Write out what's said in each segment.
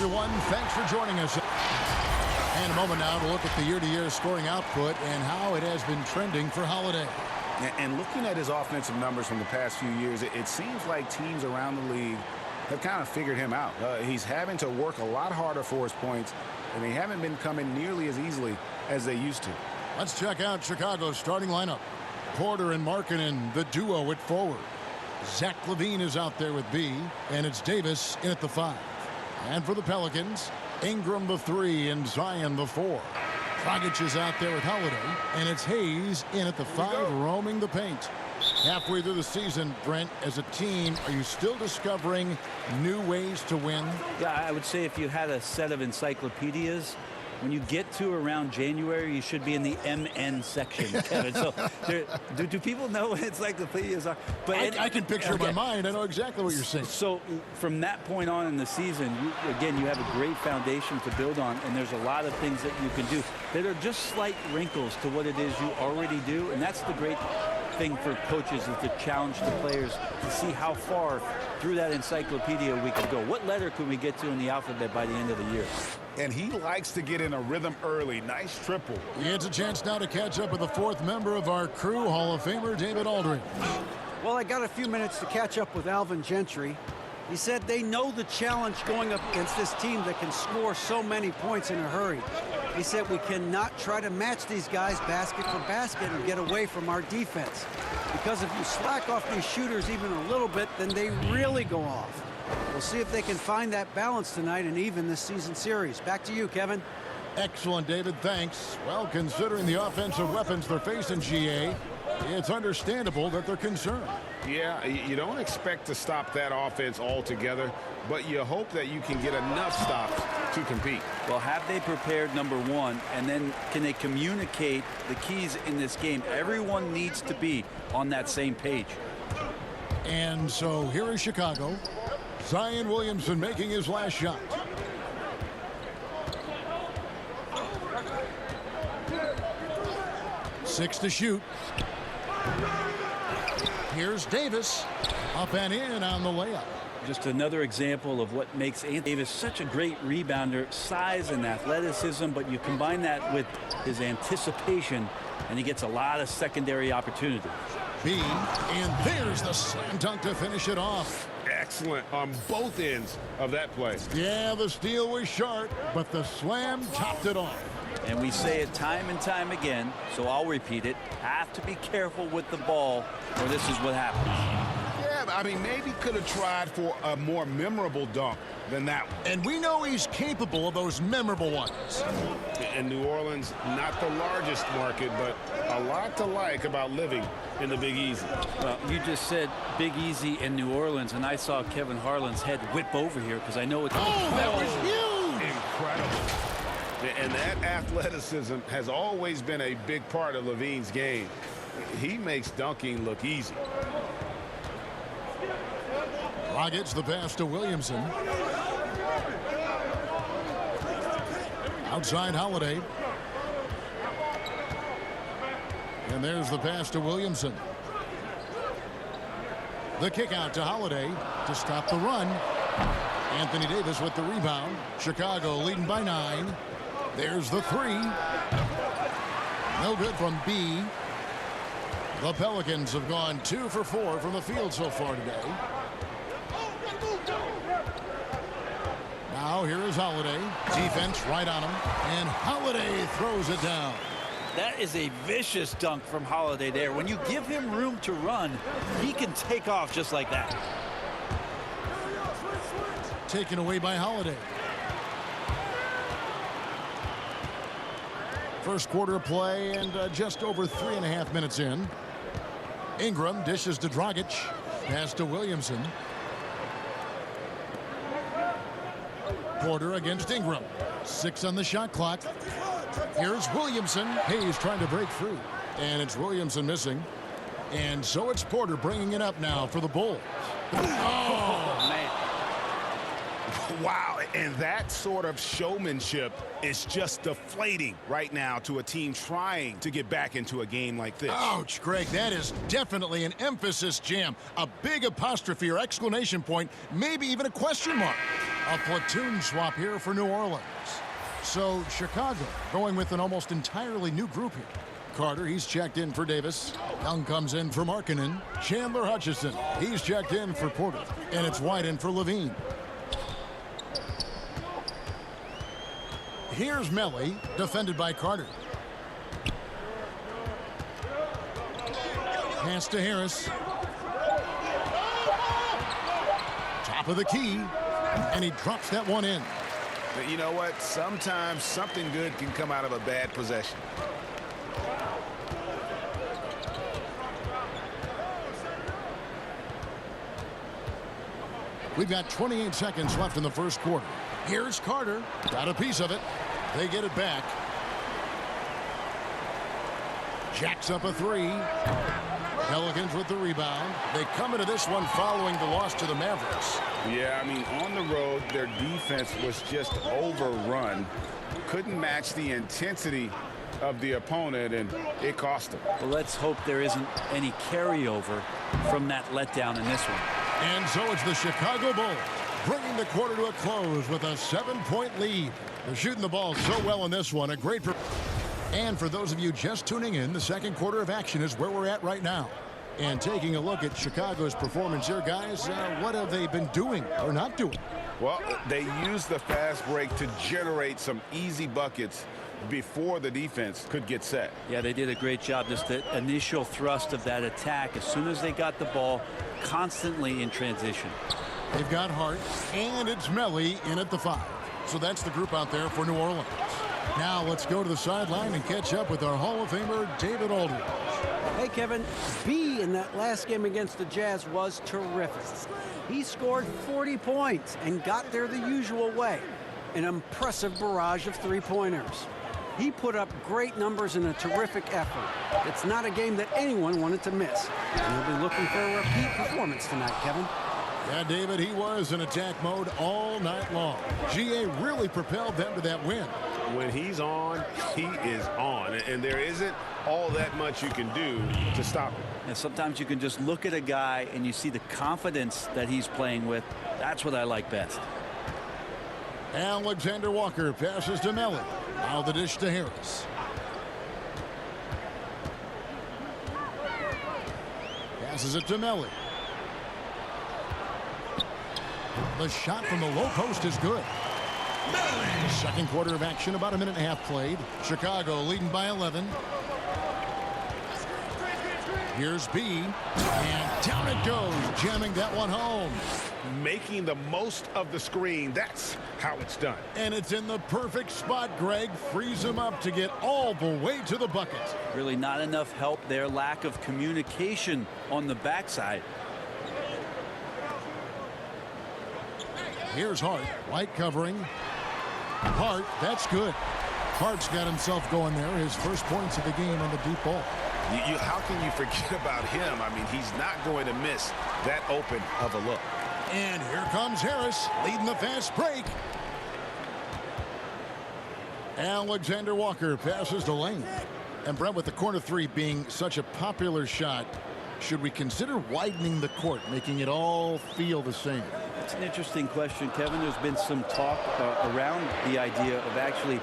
everyone. Thanks for joining us. And a moment now to look at the year-to-year scoring output and how it has been trending for Holiday. And looking at his offensive numbers from the past few years, it seems like teams around the league have kind of figured him out. He's having to work a lot harder for his points, and they haven't been coming nearly as easily as they used to. Let's check out Chicago's starting lineup. Porter and Markkanen, the duo at forward. Zach LaVine is out there with B, and it's Davis in at the 5. And for the Pelicans, Ingram the 3 and Zion the 4. Dragic is out there with Holiday, and it's Hayes in at the 5, roaming the paint. Halfway through the season, Brent, as a team, are you still discovering new ways to win? Yeah, I would say if you had a set of encyclopedias, when you get to around January, you should be in the MN section, Kevin. So do people know what encyclopedias are? But I can picture in my mind. I know exactly what you're saying. So from that point on in the season, you have a great foundation to build on, and there's a lot of things that you can do that are just slight wrinkles to what it is you already do, and that's the great thing for coaches, is to challenge the players to see how far through that encyclopedia we could go. What letter could we get to in the alphabet by the end of the year? And he likes to get in a rhythm early. Nice triple. It's a chance now to catch up with the 4th member of our crew, Hall of Famer David Aldridge. Well, I got a few minutes to catch up with Alvin Gentry. He said they know the challenge going up against this team that can score so many points in a hurry. He said we cannot try to match these guys basket for basket and get away from our defense. Because if you slack off these shooters even a little bit, then they really go off. We'll see if they can find that balance tonight and even this season series. Back to you, Kevin. Excellent, David. Thanks. Well, considering the offensive weapons they're facing, GA, it's understandable that they're concerned. Yeah, you don't expect to stop that offense altogether, but you hope that you can get enough stops to compete. Well, have they prepared, number one, and then can they communicate the keys in this game? Everyone needs to be on that same page. And so here is Chicago. Zion Williamson making his last shot. Six to shoot. Here's Davis. Up and in on the layup. Just another example of what makes Anthony Davis such a great rebounder. Size and athleticism, but you combine that with his anticipation, and he gets a lot of secondary opportunity. B, and there's the slam dunk to finish it off. Excellent on both ends of that play. Yeah, the steal was short, but the slam topped it off. And we say it time and time again, so I'll repeat it. Have to be careful with the ball, or this is what happens. Yeah, I mean, maybe could have tried for a more memorable dunk than that one. And we know he's capable of those memorable ones. And New Orleans, not the largest market, but a lot to like about living in the Big Easy. Well, you just said Big Easy in New Orleans, and I saw Kevin Harlan's head whip over here because I know it's... Oh, that was huge! Incredible. And that athleticism has always been a big part of LaVine's game. He makes dunking look easy. Gets the pass to Williamson. Outside Holiday. And there's the pass to Williamson. The kick out to Holiday to stop the run. Anthony Davis with the rebound. Chicago leading by 9. There's the 3. No good from B. The Pelicans have gone 2 for 4 from the field so far today. Now here is Holiday. Defense right on him. And Holiday throws it down. That is a vicious dunk from Holiday there. When you give him room to run, he can take off just like that. Taken away by Holiday. First quarter of play and just over 3.5 minutes in. Ingram dishes to Dragic. Pass to Williamson. Porter against Ingram. 6 on the shot clock. Here's Williamson. Hayes trying to break free. And it's Williamson missing. And so it's Porter bringing it up now for the Bulls. Oh, man. Wow, and that sort of showmanship is just deflating right now to a team trying to get back into a game like this. Ouch, Greg, that is definitely an emphasis jam. A big apostrophe or exclamation point, maybe even a question mark. A platoon swap here for New Orleans. So Chicago going with an almost entirely new group here. Carter, he's checked in for Davis. Young comes in for Markkanen. Chandler Hutchison, he's checked in for Porter. And it's White in for Levine. Here's Melly, defended by Carter. Pass to Harris. Top of the key. And he drops that one in. But you know what? Sometimes something good can come out of a bad possession. We've got 28 seconds left in the first quarter. Here's Carter. Got a piece of it. They get it back. Jacks up a three. Pelicans with the rebound. They come into this one following the loss to the Mavericks. Yeah, I mean, on the road, their defense was just overrun. Couldn't match the intensity of the opponent, and it cost them. Well, let's hope there isn't any carryover from that letdown in this one. And so it's the Chicago Bulls bringing the quarter to a close with a 7-point lead. They're shooting the ball so well in this one. A great. And for those of you just tuning in, the second quarter of action is where we're at right now. And taking a look at Chicago's performance here, guys, what have they been doing or not doing? Well, they used the fast break to generate some easy buckets before the defense could get set. Yeah, they did a great job. Just the initial thrust of that attack, as soon as they got the ball, constantly in transition. They've got Hart, and it's Melly in at the 5. So that's the group out there for New Orleans. Now let's go to the sideline and catch up with our Hall of Famer, David Aldridge. Hey, Kevin, B in that last game against the Jazz was terrific. He scored 40 points and got there the usual way. An impressive barrage of three-pointers. He put up great numbers in a terrific effort. It's not a game that anyone wanted to miss. And he'll be looking for a repeat performance tonight, Kevin. Yeah, David, he was in attack mode all night long. GA really propelled them to that win. When he's on, he is on. And there isn't all that much you can do to stop him. And sometimes you can just look at a guy and you see the confidence that he's playing with. That's what I like best. Alexander Walker passes to Melly. Now the dish to Harris. Passes it to Melly. The shot from the low post is good. Second quarter of action, about a minute and a half played. Chicago leading by 11. Here's B, and down it goes, jamming that one home. Making the most of the screen, that's how it's done. And it's in the perfect spot. Greg frees him up to get all the way to the bucket. Really not enough help there. Lack of communication on the backside. Here's Hart. White covering. Hart, that's good. Hart's got himself going there. His first points of the game on the deep ball. How can you forget about him? I mean, he's not going to miss that open of a look. And here comes Harris leading the fast break. Alexander Walker passes to Lane. And Brent, with the corner three being such a popular shot, should we consider widening the court, making it all feel the same? It's an interesting question, Kevin. There's been some talk around the idea of actually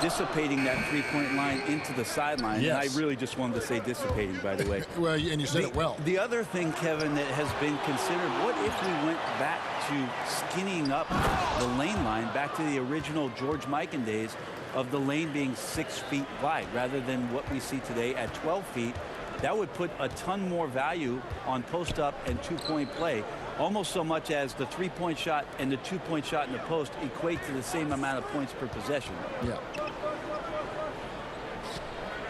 dissipating that three-point line into the sideline. Yes. And I really just wanted to say dissipating, by the way. Well, and you said it well. The other thing, Kevin, that has been considered, what if we went back to skinning up the lane line, back to the original George Mikan days of the lane being 6 feet wide, rather than what we see today at 12 feet. That would put a ton more value on post-up and two-point play. Almost so much as the three-point shot and the two-point shot in the post equate to the same amount of points per possession. Yeah.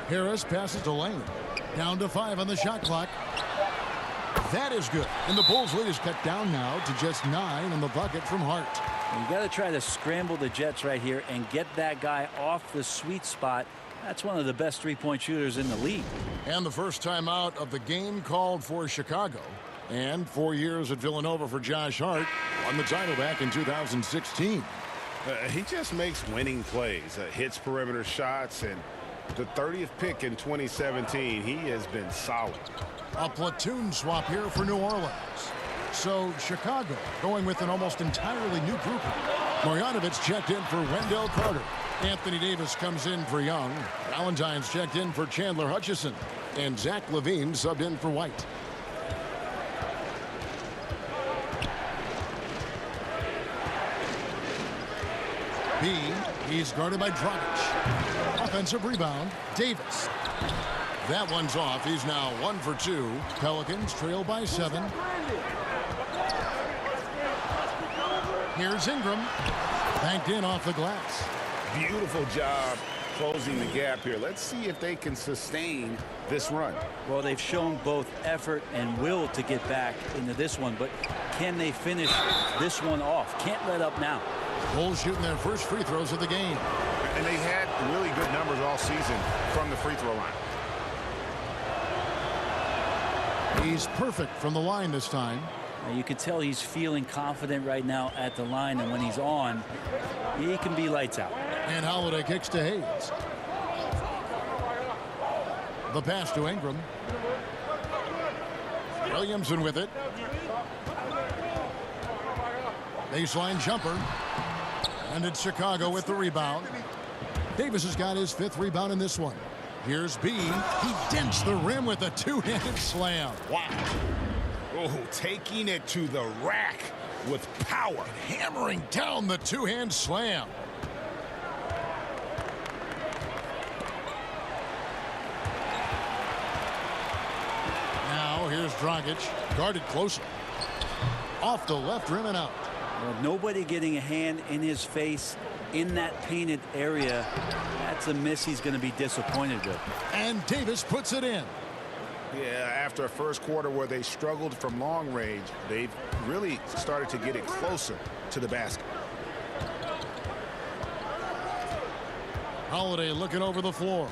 Harris passes to Lane. Down to 5 on the shot clock. That is good. And the Bulls lead is cut down now to just 9 on the bucket from Hart. You got to try to scramble the Jets right here and get that guy off the sweet spot. That's one of the best three-point shooters in the league. And the first time out of the game called for Chicago. And 4 years at Villanova for Josh Hart. Won the title back in 2016. He just makes winning plays, hits perimeter shots, and the 30th pick in 2017, he has been solid. A platoon swap here for New Orleans. So Chicago going with an almost entirely new group. Marjanovic checked in for Wendell Carter. Anthony Davis comes in for Young. Valentine's checked in for Chandler Hutchison. And Zach LaVine subbed in for White. B, he's guarded by Dragic. Offensive rebound, Davis. That one's off. He's now 1 for 2. Pelicans trail by 7. Here's Ingram. Banked in off the glass. Beautiful job closing the gap here. Let's see if they can sustain this run. Well, they've shown both effort and will to get back into this one, but can they finish this one off? Can't let up now. Bulls shooting their first free throws of the game. And they had really good numbers all season from the free throw line. He's perfect from the line this time. Now, you can tell he's feeling confident right now at the line, and when he's on, he can be lights out. And Holiday kicks to Hayes. The pass to Ingram. Williamson with it. Baseline jumper. And it's Chicago with the rebound. Davis has got his 5th rebound in this one. Here's B. He dents the rim with a 2-handed slam. Wow. Oh, taking it to the rack with power. Hammering down the 2-hand slam. Now here's Dragic. Guarded closer. Off the left rim and out. Well, nobody getting a hand in his face in that painted area. That's a miss he's going to be disappointed with. And Davis puts it in. Yeah, after a first quarter where they struggled from long range, they've really started to get it closer to the basket. Holiday looking over the floor.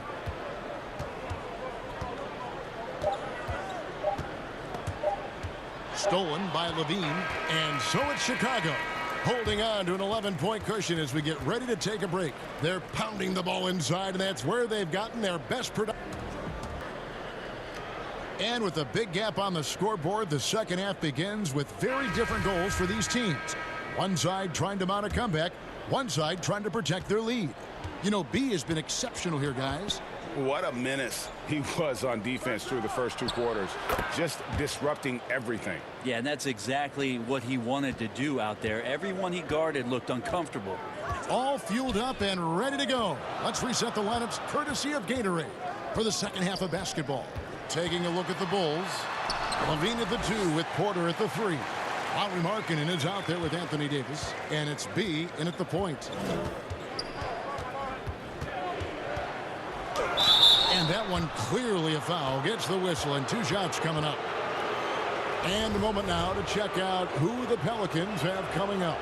Stolen by LaVine. And so it's Chicago holding on to an 11-point cushion as we get ready to take a break. They're pounding the ball inside, and that's where they've gotten their best production. And with a big gap on the scoreboard, the second half begins with very different goals for these teams. One side trying to mount a comeback, one side trying to protect their lead. You know, B has been exceptional here, guys. What a menace he was on defense through the first 2 quarters, just disrupting everything. Yeah, and that's exactly what he wanted to do out there. Everyone he guarded looked uncomfortable. All fueled up and ready to go. Let's reset the lineups courtesy of Gatorade for the second half of basketball. Taking a look at the Bulls. LaVine at the 2 with Porter at the 3. Lauri Markkanen is out there with Anthony Davis. And it's B in at the point. And that one clearly a foul. Gets the whistle and 2 shots coming up. And the moment now to check out who the Pelicans have coming up.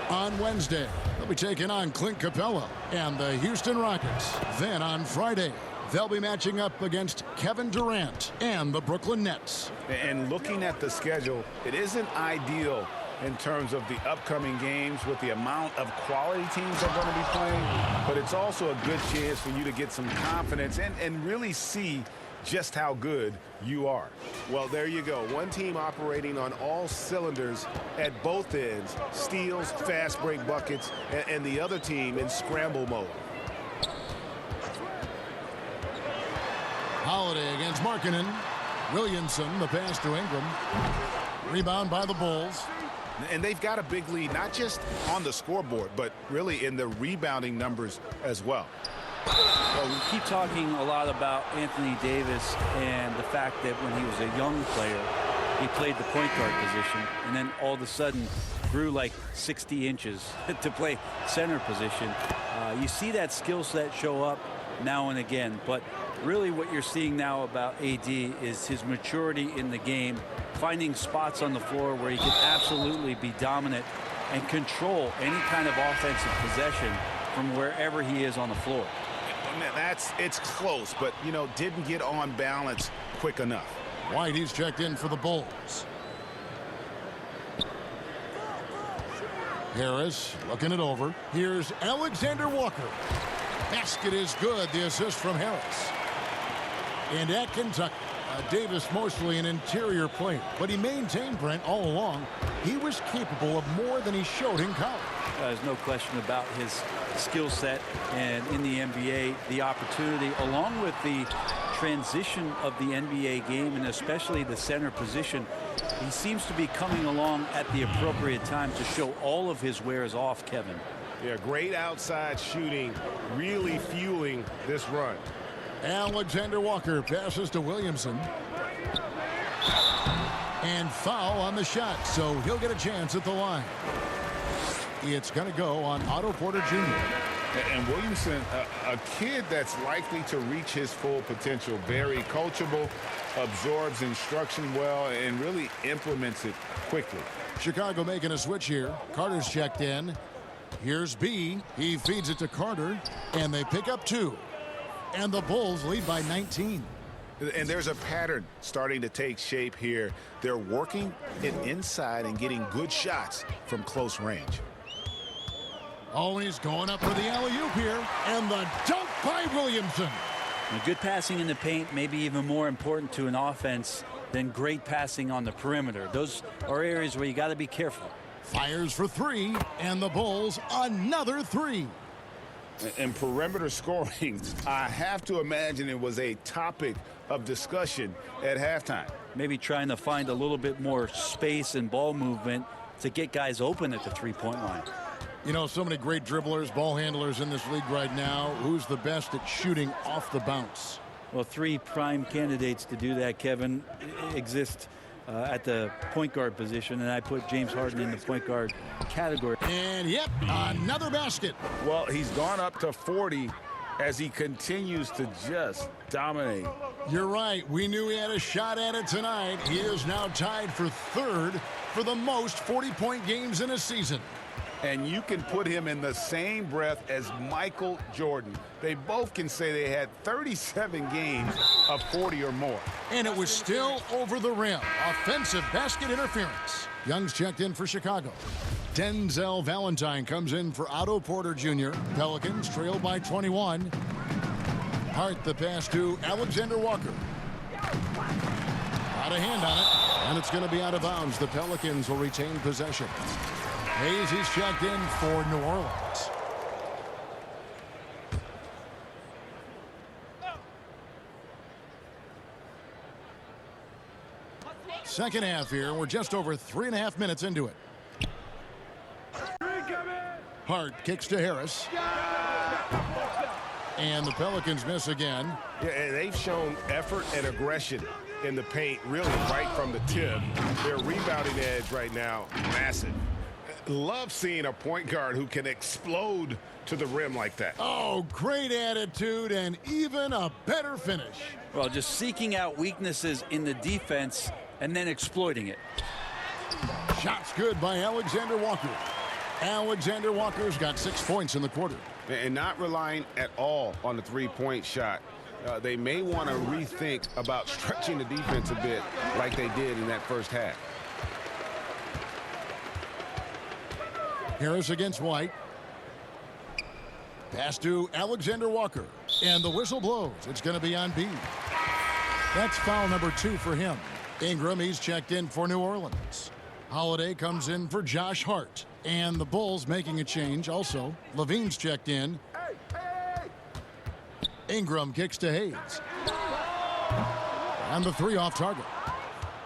On Wednesday, they'll be taking on Clint Capella and the Houston Rockets. Then on Friday, they'll be matching up against Kevin Durant and the Brooklyn Nets. And looking at the schedule, it isn't ideal in terms of the upcoming games with the amount of quality teams they're going to be playing, but it's also a good chance for you to get some confidence and really see just how good you are. Well, there you go. One team operating on all cylinders at both ends, steals, fast break buckets, and the other team in scramble mode. Holiday against Markkanen. Williamson, the pass to Ingram. Rebound by the Bulls. And they've got a big lead, not just on the scoreboard, but really in the rebounding numbers as well. Well, we keep talking a lot about Anthony Davis and the fact that when he was a young player, he played the point guard position, and then all of a sudden grew like 60 inches to play center position. You see that skill set show up now and again, but really what you're seeing now about AD is his maturity in the game, finding spots on the floor where he can absolutely be dominant and control any kind of offensive possession from wherever he is on the floor. It's close, but, you know, didn't get on balance quick enough. White, he's checked in for the Bulls. Harris looking it over. Here's Alexander Walker. Basket is good. The assist from Harris. And at Kentucky, Davis mostly an interior player, but he maintained, Brent, all along. He was capable of more than he showed in college. There's no question about his skill set, and in the NBA, the opportunity, along with the transition of the NBA game, and especially the center position, he seems to be coming along at the appropriate time to show all of his wares off, Kevin. Yeah, great outside shooting, really fueling this run. Alexander Walker passes to Williamson. And foul on the shot, so he'll get a chance at the line. It's going to go on Otto Porter Jr. And Williamson, a kid that's likely to reach his full potential. Very coachable, absorbs instruction well, and really implements it quickly. Chicago making a switch here. Carter's checked in. Here's B. He feeds it to Carter, and they pick up 2. And the Bulls lead by 19. And there's a pattern starting to take shape here. They're working it inside and getting good shots from close range. Oh, he's going up for the alley-oop here, and the dunk by Williamson. And good passing in the paint may be even more important to an offense than great passing on the perimeter. Those are areas where you got to be careful. Fires for 3, and the Bulls another 3. And perimeter scoring, I have to imagine it was a topic of discussion at halftime. Maybe trying to find a little bit more space and ball movement to get guys open at the three-point line. You know, so many great dribblers, ball handlers in this league right now. Who's the best at shooting off the bounce? Well, 3 prime candidates to do that, Kevin, exist at the point guard position, and I put James Harden in the point guard category. And yep, another basket. Well, he's gone up to 40 as he continues to just dominate. You're right. We knew he had a shot at it tonight. He is now tied for 3rd for the most 40-point games in a season. And you can put him in the same breath as Michael Jordan. They both can say they had 37 games of 40 or more. And it was still over the rim. Offensive basket interference. Young's checked in for Chicago. Denzel Valentine comes in for Otto Porter Jr. Pelicans trail by 21. Hart the pass to Alexander Walker. Got a hand on it, and it's going to be out of bounds. The Pelicans will retain possession. Hayes, he's checked in for New Orleans. Second half here. We're just over 3.5 minutes into it. Hart kicks to Harris. And the Pelicans miss again. Yeah, and they've shown effort and aggression in the paint, really right from the tip. Their rebounding edge right now, massive. Love seeing a point guard who can explode to the rim like that. Oh, great attitude and even a better finish. Well, just seeking out weaknesses in the defense and then exploiting it. Shots good by Alexander Walker. Alexander Walker's got 6 points in the quarter. And not relying at all on the three-point shot. They may want to rethink about stretching the defense a bit like they did in that first half. Harris against White. Pass to Alexander Walker. And the whistle blows. It's going to be on B. That's foul number 2 for him. Ingram, he's checked in for New Orleans. Holiday comes in for Josh Hart. And the Bulls making a change also. Levine's checked in. Ingram kicks to Hayes. And the 3 off target.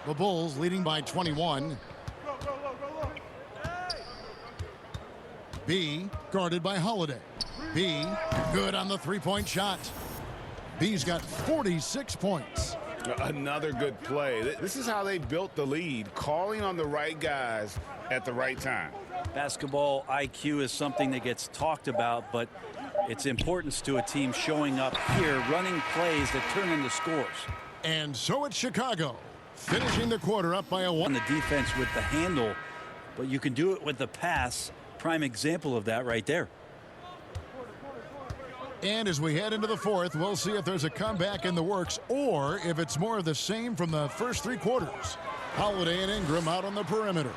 The Bulls leading by 21. B guarded by Holiday. B good on the 3-point shot. B's got 46 points. Another good play. This is how they built the lead, calling on the right guys at the right time. Basketball IQ is something that gets talked about, but its importance to a team showing up here, running plays that turn into scores. And so it's Chicago, finishing the quarter up by a 1. On the defense with the handle, but you can do it with the pass. Prime example of that right there. And as we head into the 4th, we'll see if there's a comeback in the works or if it's more of the same from the first 3 quarters. Holiday and Ingram out on the perimeter.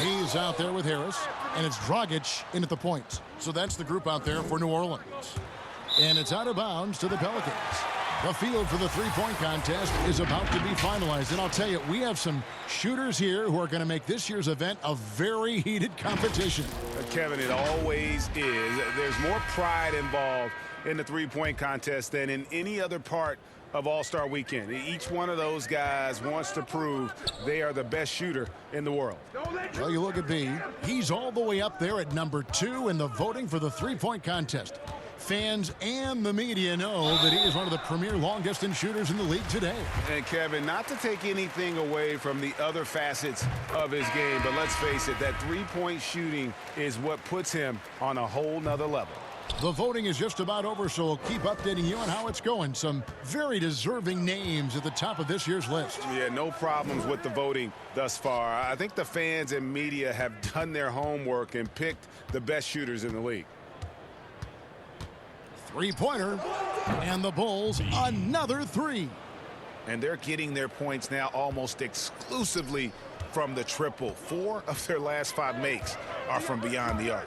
He's out there with Harris, and it's Dragic in at the point. So that's the group out there for New Orleans. And it's out of bounds to the Pelicans. The field for the three-point contest is about to be finalized. And I'll tell you, we have some shooters here who are going to make this year's event a very heated competition. Kevin, it always is. There's more pride involved in the three-point contest than in any other part of All-Star Weekend. Each one of those guys wants to prove they are the best shooter in the world. Well, you look at B. He's all the way up there at number 2 in the voting for the three-point contest. Fans and the media know that he is one of the premier long-distance shooters in the league today. And, Kevin, not to take anything away from the other facets of his game, but let's face it, that three-point shooting is what puts him on a whole nother level. The voting is just about over, so we'll keep updating you on how it's going. Some very deserving names at the top of this year's list. Yeah, no problems with the voting thus far. I think the fans and media have done their homework and picked the best shooters in the league. Three-pointer, and the Bulls another 3. And they're getting their points now almost exclusively from the triple. 4 of their last 5 makes are from beyond the arc.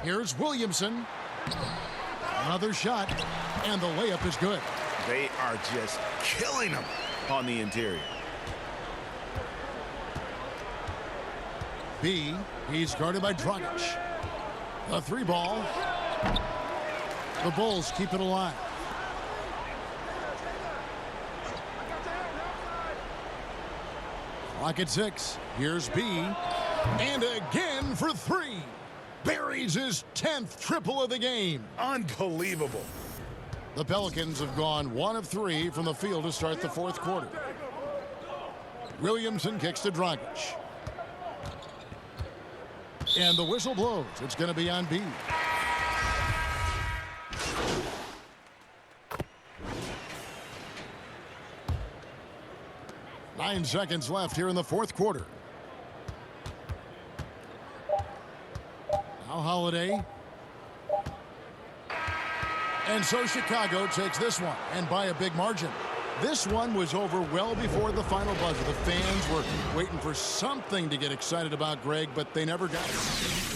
Here's Williamson. Another shot, and the layup is good. They are just killing them on the interior. B, he's guarded by Dragic. The 3-ball. The Bulls keep it alive. Clock at 6. Here's B. And again for 3. Buries his 10th triple of the game. Unbelievable. The Pelicans have gone 1 of 3 from the field to start the 4th quarter. Williamson kicks to Dragic. And the whistle blows. It's going to be on B. Nine seconds left here in the 4th quarter. Now Holiday. And so Chicago takes this one, and by a big margin. This one was over well before the final buzzer. The fans were waiting for something to get excited about, Greg, but they never got it.